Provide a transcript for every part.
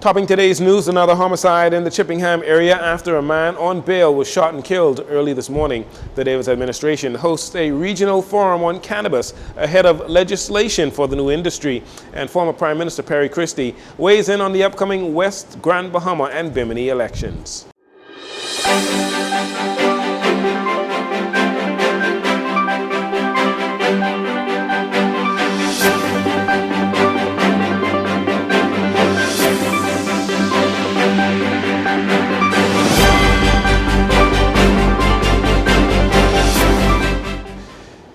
Topping today's news, another homicide in the Chippingham area after a man on bail was shot and killed early this morning. The Davis administration hosts a regional forum on cannabis ahead of legislation for the new industry. And former Prime Minister Perry Christie weighs in on the upcoming West Grand Bahama and Bimini elections.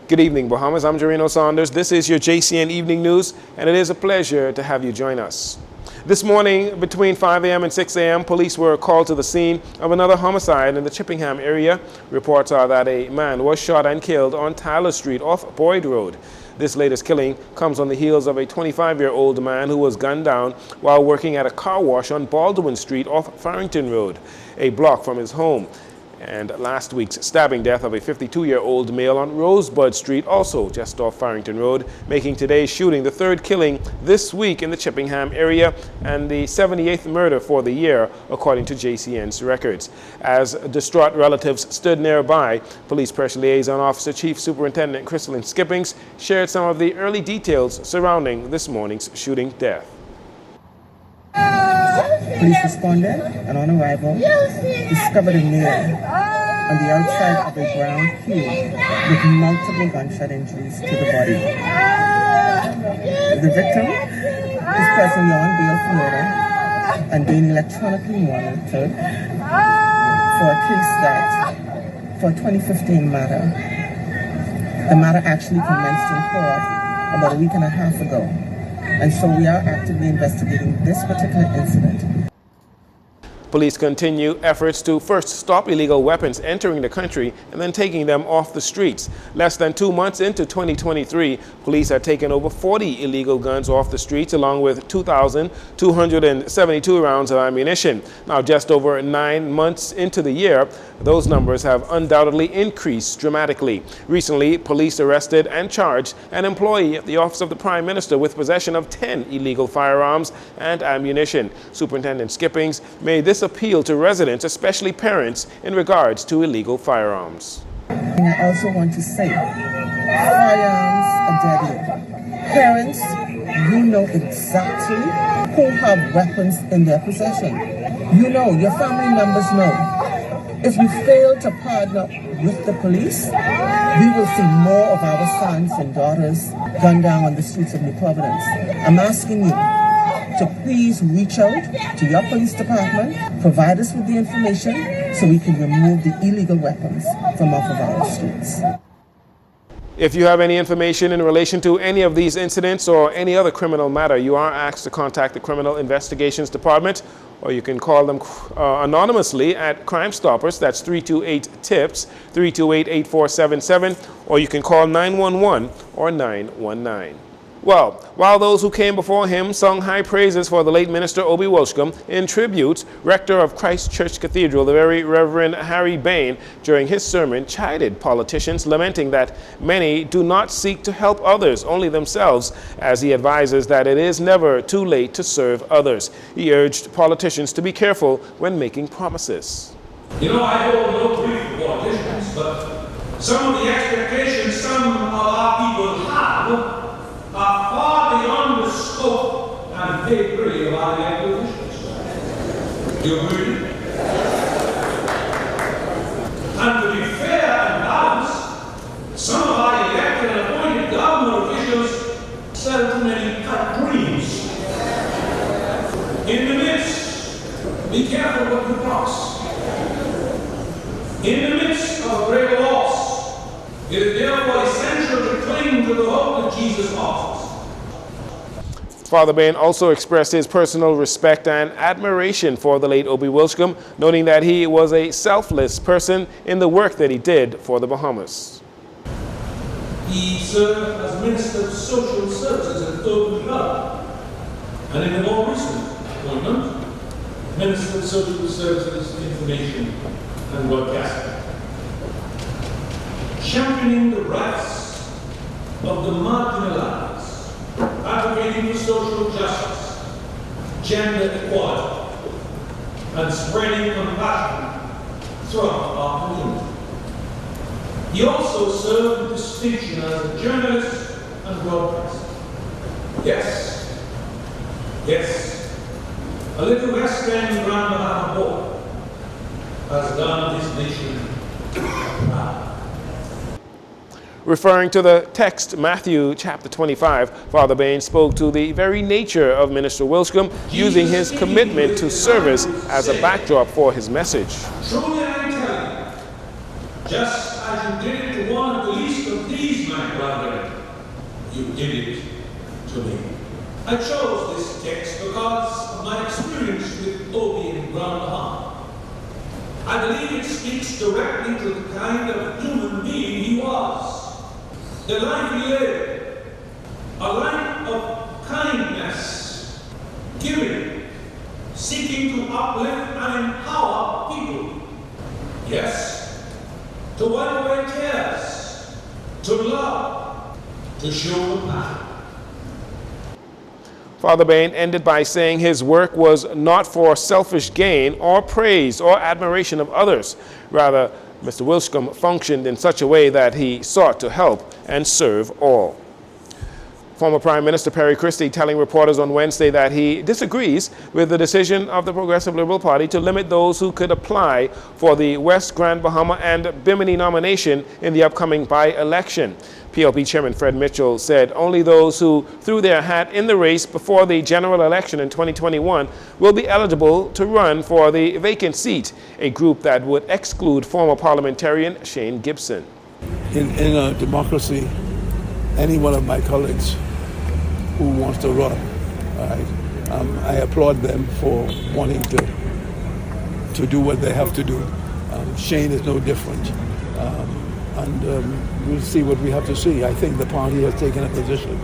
Good evening, Bahamas. I'm Jarino Saunders. This is your JCN Evening News, and it is a pleasure to have you join us. This morning, between 5 a.m. and 6 a.m., police were called to the scene of another homicide in the Chippingham area. Reports are that a man was shot and killed on Tyler Street off Boyd Road. This latest killing comes on the heels of a 25-year-old man who was gunned down while working at a car wash on Baldwin Street off Farrington Road, a block from his home. And last week's stabbing death of a 52-year-old male on Rosebud Street, also just off Farrington Road, making today's shooting the third killing this week in the Chippingham area and the 78th murder for the year, according to JCN's records. As distraught relatives stood nearby, Police Press Liaison Officer Chief Superintendent Crystalline Skippings shared some of the early details surrounding this morning's shooting death. Police responded and on arrival discovered a male on the outside of a brown cube with multiple gunshot injuries to the body. The victim is presently on bail for murder and being electronically monitored for a case that, for a 2015 matter. The matter actually commenced in court about a week and a half ago. And so we are actively investigating this particular incident. Police continue efforts to first stop illegal weapons entering the country and then taking them off the streets. Less than 2 months into 2023, police have taken over 40 illegal guns off the streets along with 2,272 rounds of ammunition. Now, just over 9 months into the year, those numbers have undoubtedly increased dramatically. Recently, police arrested and charged an employee at the Office of the Prime Minister with possession of 10 illegal firearms and ammunition. Superintendent Skippings made this appeal to residents, especially parents, in regards to illegal firearms. And I also want to say, firearms are deadly. Parents, you know exactly who have weapons in their possession. You know, your family members know. If you fail to partner with the police, we will see more of our sons and daughters gunned down on the streets of New Providence. I'm asking you to please reach out to your police department, provide us with the information so we can remove the illegal weapons from off of our streets. If you have any information in relation to any of these incidents or any other criminal matter, you are asked to contact the Criminal Investigations Department, or you can call them anonymously at Crime Stoppers. That's 328-TIPS, 328-8477, or you can call 911 or 919. Well, while those who came before him sung high praises for the late Minister Obi Wilchcombe, in tribute, Rector of Christ Church Cathedral, the Very Reverend Harry Bain, during his sermon, chided politicians, lamenting that many do not seek to help others, only themselves, as he advises that it is never too late to serve others. He urged politicians to be careful when making promises. You know, I hold no grief for politicians, but some of the expectations some of our people have are far beyond the scope and vapidity of our elected officials. You agree? And to be fair and balanced, some of our elected and appointed government officials sell too many cut dreams. In the midst, be careful what you promise. In the midst of a great loss, it is therefore essential to cling to the hope that Jesus offers. Father Bain also expressed his personal respect and admiration for the late Obi Wilchcombe, noting that he was a selfless person in the work that he did for the Bahamas. He served as Minister of Social Services at Obi Wilchcombe, and in the more recent appointment, Minister of Social Services, Information and Broadcasting. Championing the rights of the marginalized, advocating for social justice, gender equality, and spreading compassion throughout our community. He also served with distinction as a journalist and broadcaster. Yes, a little West End Grand Bahama boy has done this nation proud. Referring to the text, Matthew chapter 25, Father Bain spoke to the very nature of Minister Wilchcombe, using his commitment to service as a backdrop for his message. Truly I tell you, just as you did it to one of the least of these, my brethren, you did it to me. I chose this text because of my experience with Obi in Grand Bahama. I believe it speaks directly to the kind of human being he was. The life he lived, a life of kindness, giving, seeking to uplift and empower people. Yes, to wipe away tears, to love, to show compassion. Father Bain ended by saying his work was not for selfish gain or praise or admiration of others. Rather, Mr. Wilchcombe functioned in such a way that he sought to help and serve all. Former Prime Minister Perry Christie telling reporters on Wednesday that he disagrees with the decision of the Progressive Liberal Party to limit those who could apply for the West Grand Bahama and Bimini nomination in the upcoming by-election. PLP Chairman Fred Mitchell said only those who threw their hat in the race before the general election in 2021 will be eligible to run for the vacant seat, a group that would exclude former parliamentarian Shane Gibson. In a democracy, any one of my colleagues who wants to run, I applaud them for wanting to do what they have to do. Shane is no different. And we'll see what we have to see. I think the party has taken a position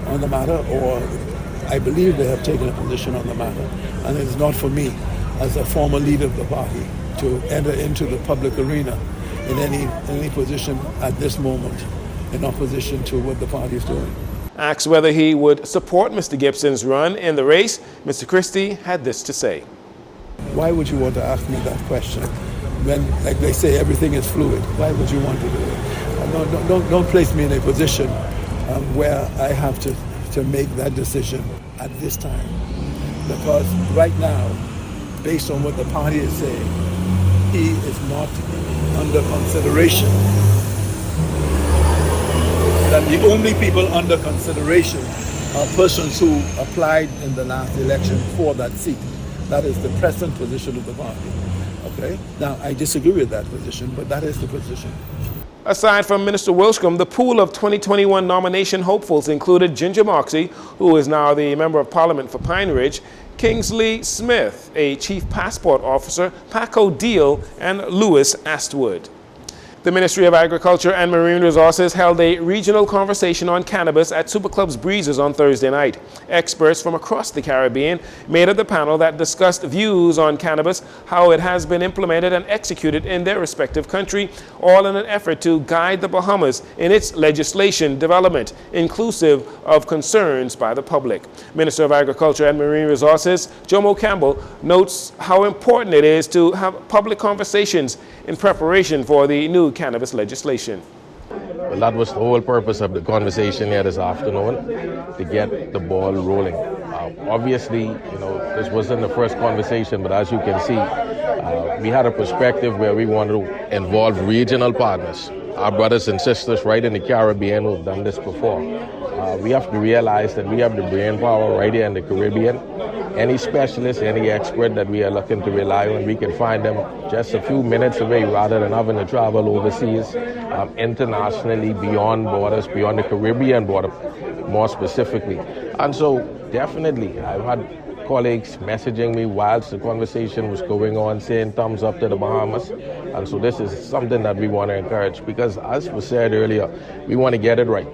on the matter, or I believe they have taken a position on the matter. And it's not for me, as a former leader of the party, to enter into the public arena in any position at this moment in opposition to what the party is doing. Asked whether he would support Mr. Gibson's run in the race, Mr. Christie had this to say. Why would you want to ask me that question? When, like they say, everything is fluid. Why would you want to do it? Don't place me in a position where I have to make that decision at this time. Because right now, based on what the party is saying, he is not under consideration. That the only people under consideration are persons who applied in the last election for that seat. That is the present position of the party. Okay? Now, I disagree with that position, but that is the position. Aside from Minister Wilchcombe, the pool of 2021 nomination hopefuls included Ginger Moxey, who is now the Member of Parliament for Pine Ridge, Kingsley Smith, a Chief Passport Officer, Paco Deal, and Louis Astwood. The Ministry of Agriculture and Marine Resources held a regional conversation on cannabis at Superclub's Breezes on Thursday night. Experts from across the Caribbean made up the panel that discussed views on cannabis, how it has been implemented and executed in their respective country, all in an effort to guide the Bahamas in its legislation development, inclusive of concerns by the public. Minister of Agriculture and Marine Resources, Jomo Campbell, notes how important it is to have public conversations in preparation for the new cannabis legislation. Well, that was the whole purpose of the conversation here this afternoon, to get the ball rolling. Obviously, this wasn't the first conversation, but as you can see, we had a perspective where we wanted to involve regional partners, our brothers and sisters right in the Caribbean who've done this before. We have to realize that we have the brain power right here in the Caribbean. Any specialist, any expert that we are looking to rely on, we can find them just a few minutes away rather than having to travel overseas, internationally, beyond borders, beyond the Caribbean border, more specifically. And so definitely, I've had colleagues messaging me whilst the conversation was going on, saying thumbs up to the Bahamas. And so this is something that we want to encourage because, as was said earlier, we want to get it right.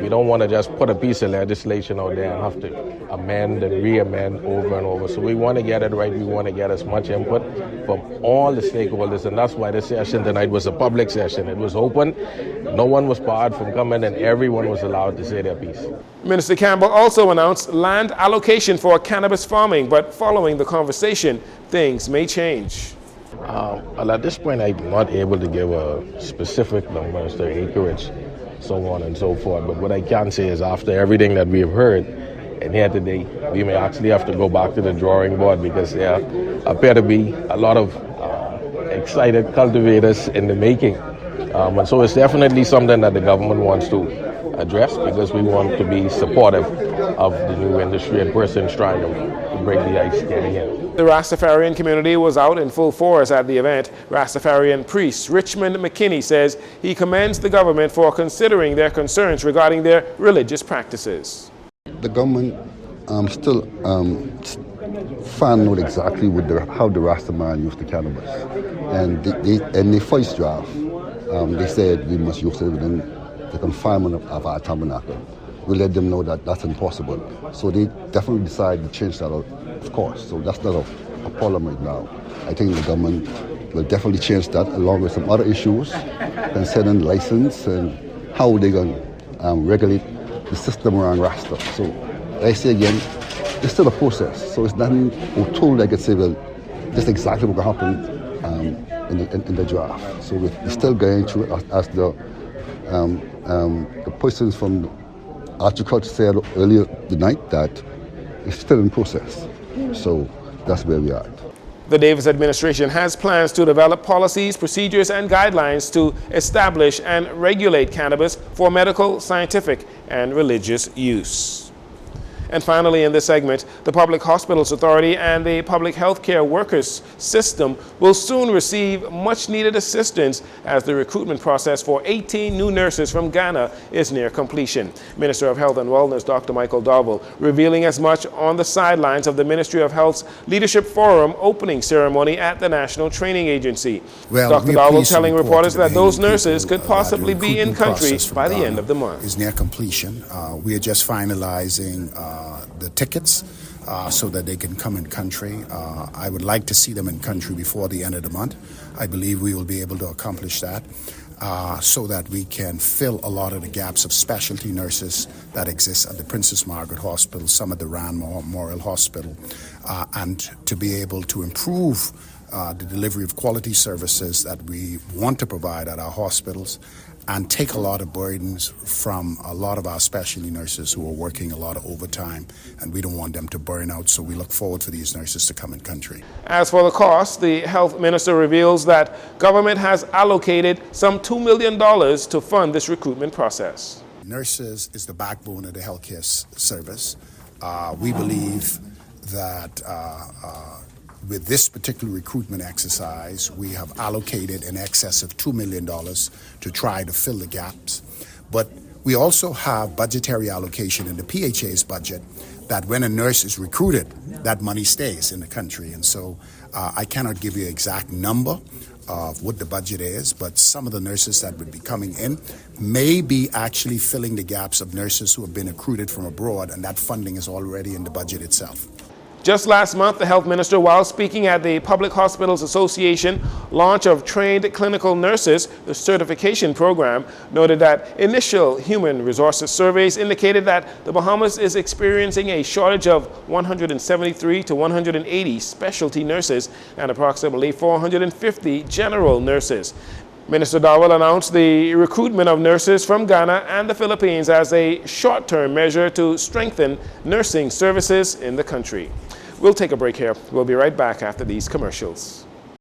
We don't want to just put a piece of legislation out there and have to amend and re-amend over and over. So we want to get it right. We want to get as much input from all the stakeholders, and that's why this session tonight was a public session. It was open. No one was barred from coming, and everyone was allowed to say their piece. Minister Campbell also announced land allocation for cannabis farming, but following the conversation, things may change. Well, at this point, I'm not able to give a specific number as to acreage, so on and so forth. But what I can say is after everything that we have heard and here today, we may actually have to go back to the drawing board because there appear to be a lot of excited cultivators in the making. And so it's definitely something that the government wants to address because we want to be supportive of the new industry and persons trying to bring the ice getting in. The Rastafarian community was out in full force at the event. Rastafarian priest Richmond McKinney says he commends the government for considering their concerns regarding their religious practices. The government still found out exactly how the Rastaman used the cannabis. And in the first draft, they said we must use it within the confinement of our tabernacle. We let them know that that's impossible. So they definitely decided to change that, of course. So that's not a problem right now. I think the government will definitely change that along with some other issues concerning license and how they're going to regulate the system around Rasta. So I say again, it's still a process. So it's nothing we're told I could say, well, this is exactly what will happen in the draft. So we're still going through it as the persons from Agriculture said earlier tonight that it's still in process. So that's where we are. The Davis administration has plans to develop policies, procedures, and guidelines to establish and regulate cannabis for medical, scientific, and religious use. And finally, in this segment, the Public Hospitals Authority and the Public Healthcare Workers System will soon receive much-needed assistance as the recruitment process for 18 new nurses from Ghana is near completion. Minister of Health and Wellness, Dr. Michael Dowell, revealing as much on the sidelines of the Ministry of Health's Leadership Forum opening ceremony at the National Training Agency. Well, Dr. Dowell telling reporters that those nurses could possibly be in country by the end of the month. Is near completion. We are just finalizing the tickets so that they can come in country. I would like to see them in country before the end of the month. I believe we will be able to accomplish that so that we can fill a lot of the gaps of specialty nurses that exist at the Princess Margaret Hospital, some at the Rand Memorial Hospital, and to be able to improve the delivery of quality services that we want to provide at our hospitals and take a lot of burdens from a lot of our specialty nurses who are working a lot of overtime, and we don't want them to burn out, so we look forward for these nurses to come in country. As for the cost, the health minister reveals that government has allocated some $2 million to fund this recruitment process. Nurses is the backbone of the healthcare service. We believe that with this particular recruitment exercise, we have allocated in excess of $2 million to try to fill the gaps. But we also have budgetary allocation in the PHA's budget that when a nurse is recruited, that money stays in the country. And so I cannot give you an exact number of what the budget is, but some of the nurses that would be coming in may be actually filling the gaps of nurses who have been recruited from abroad, and that funding is already in the budget itself. Just last month, the health minister, while speaking at the Public Hospitals Association launch of Trained Clinical Nurses, the certification program, noted that initial human resources surveys indicated that the Bahamas is experiencing a shortage of 173 to 180 specialty nurses and approximately 450 general nurses. Minister Dowell announced the recruitment of nurses from Ghana and the Philippines as a short-term measure to strengthen nursing services in the country. We'll take a break here. We'll be right back after these commercials.